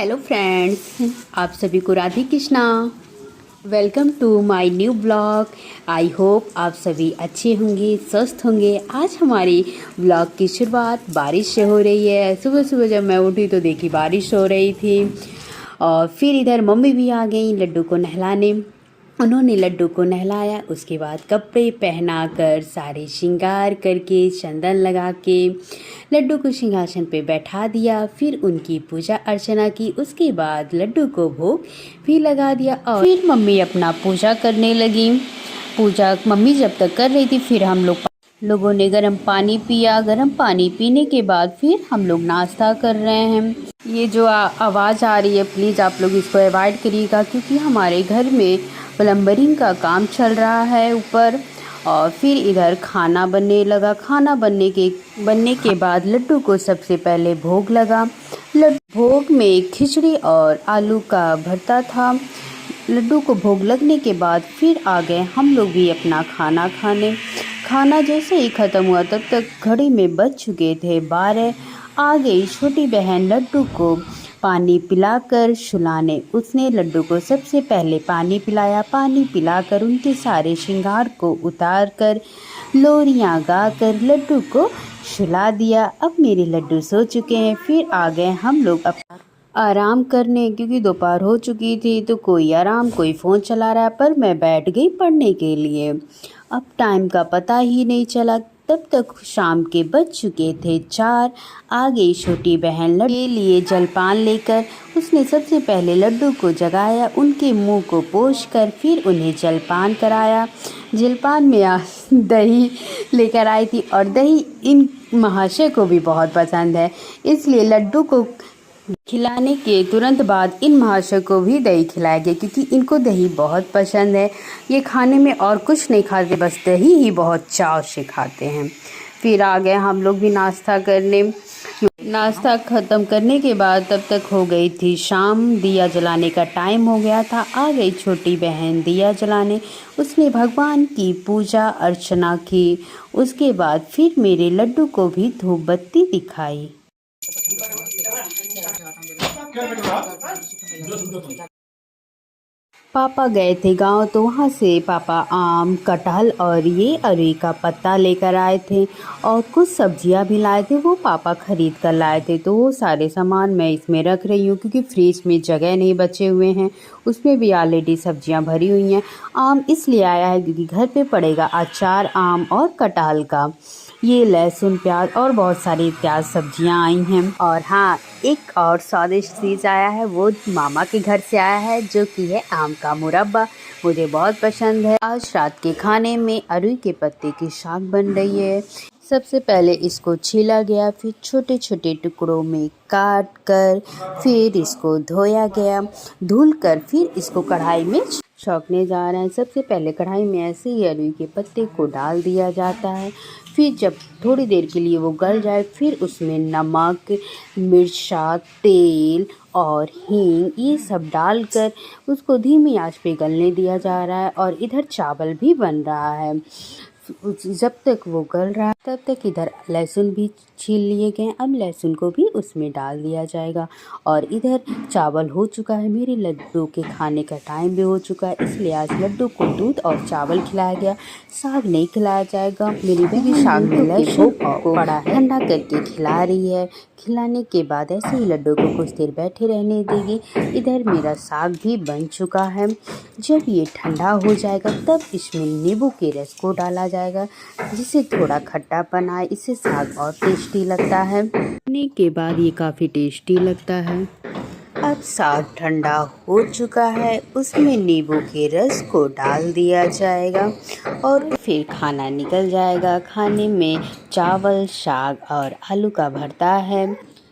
Hello friends, आप सभी को Radhe Krishna. Welcome to my new blog. I hope आप सभी अच्छे होंगे, स्वस्थ होंगे। आज हमारी ब्लॉग की शुरुआत बारिश से हो रही है। सुबह सुबह जब मैं उठी तो देखी बारिश हो रही थी और फिर इधर मम्मी भी आ गई लड्डू को नहलाने। उन्होंने लड्डू को नहलाया, उसके बाद कपड़े पहना कर सारे श्रृंगार करके चंदन लगा के लड्डू को सिंहासन पे बैठा दिया। फिर उनकी पूजा अर्चना की। उसके बाद लड्डू को भोग भी लगा दिया और फिर मम्मी अपना पूजा करने लगी। पूजा मम्मी जब तक कर रही थी फिर हम लोगों ने गर्म पानी पिया। गर्म पानी पीने के बाद फिर हम लोग नाश्ता कर रहे हैं। ये जो आवाज़ आ रही है प्लीज़ आप लोग इसको अवॉइड करिएगा, क्योंकि हमारे घर में प्लम्बरिंग का काम चल रहा है ऊपर। और फिर इधर खाना बनने लगा। खाना बनने के बाद लड्डू को सबसे पहले भोग लगा। भोग में खिचड़ी और आलू का भरता था। लड्डू को भोग लगने के बाद फिर आ गए हम लोग भी अपना खाना खाने। खाना जैसे ही ख़त्म हुआ तब तक घड़ी में बज चुके थे 12। आ गई छोटी बहन लड्डू को पानी पिलाकर सुलाने। उसने लड्डू को सबसे पहले पानी पिलाया। पानी पिलाकर उनके सारे श्रृंगार को उतार कर लोरियाँ गाकर लड्डू को सुला दिया। अब मेरे लड्डू सो चुके हैं। फिर आ गए हम लोग आराम करने, क्योंकि दोपहर हो चुकी थी। तो कोई आराम, कोई फ़ोन चला रहा है, पर मैं बैठ गई पढ़ने के लिए। अब टाइम का पता ही नहीं चला। तब तक शाम के बज चुके थे 4। आ गई छोटी बहन लड्डू के लिए जलपान लेकर। उसने सबसे पहले लड्डू को जगाया, उनके मुंह को पोंछ कर फिर उन्हें जलपान कराया। जलपान में दही लेकर आई थी और दही इन महाशय को भी बहुत पसंद है, इसलिए लड्डू को खिलाने के तुरंत बाद इन महाशय को भी दही खिलाया गया, क्योंकि इनको दही बहुत पसंद है। ये खाने में और कुछ नहीं खाते, बस दही ही बहुत चाव से खाते हैं। फिर आ गए हम लोग भी नाश्ता करने। नाश्ता ख़त्म करने के बाद तब तक हो गई थी शाम। दिया जलाने का टाइम हो गया था। आ गई छोटी बहन दिया जलाने। उसने भगवान की पूजा अर्चना की। उसके बाद फिर मेरे लड्डू को भी धूप बत्ती दिखाई। पापा गए थे गांव, तो वहाँ से पापा आम, कटहल और ये अरुई का पत्ता लेकर आए थे और कुछ सब्जियां भी लाए थे। वो पापा ख़रीद कर लाए थे। तो वो सारे सामान मैं इसमें रख रही हूँ, क्योंकि फ्रिज में जगह नहीं बचे हुए हैं। उसमें भी ऑलरेडी सब्जियां भरी हुई हैं। आम इसलिए आया है क्योंकि घर पे पड़ेगा अचार आम और कटहल का। ये लहसुन प्याज और बहुत सारी इत्यादि सब्जियां आई हैं। और हाँ, एक और स्वादिष्ट चीज़ आया है, वो मामा के घर से आया है, जो कि है आम का मुरब्बा। मुझे बहुत पसंद है। आज रात के खाने में अरुई के पत्ते की साग बन रही है। सबसे पहले इसको छीला गया, फिर छोटे छोटे टुकड़ों में काट कर फिर इसको धोया गया। धुल कर फिर इसको कढ़ाई में छौंकने जा रहे हैं। सबसे पहले कढ़ाई में ऐसे ही अरुई के पत्ते को डाल दिया जाता है। फिर जब थोड़ी देर के लिए वो गल जाए, फिर उसमें नमक, मिर्चा, तेल और हींग ये सब डालकर उसको धीमी आंच पे गलने दिया जा रहा है। और इधर चावल भी बन रहा है। जब तक वो गल रहा है तब तक इधर लहसुन भी छील लिए गए। अब लहसुन को भी उसमें डाल दिया जाएगा। और इधर चावल हो चुका है। मेरे लड्डू के खाने का टाइम भी हो चुका है, इसलिए आज लड्डू को दूध और चावल खिलाया गया, साग नहीं खिलाया जाएगा। मेरी बेबी साग में लहसुन को पड़ा है, ठंडा करके खिला रही है। खिलाने के बाद ऐसे ही लड्डू को कुछ देर बैठे रहने देगी। इधर मेरा साग भी बन चुका है। जब ये ठंडा हो जाएगा तब इसमें नींबू के रस को डाला जाएगा, जिससे थोड़ा खट्टापन आए। इससे साग और टेस्टी लगता है। खाने के बाद ये काफ़ी टेस्टी लगता है। अब साग ठंडा हो चुका है, उसमें नींबू के रस को डाल दिया जाएगा और फिर खाना निकल जाएगा। खाने में चावल, साग और आलू का भरता है।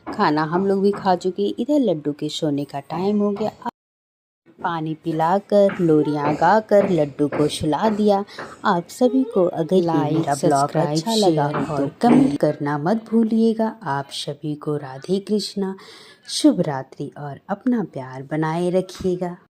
खाना हम लोग भी खा चुके। इधर लड्डू के सोने का टाइम हो गया। पानी पिलाकर लोरियाँ गाकर लड्डू को सुला दिया। आप सभी को अगर मेरा ब्लॉग अच्छा लगा तो कमेंट करना मत भूलिएगा। आप सभी को राधे कृष्णा, शुभ रात्रि और अपना प्यार बनाए रखिएगा।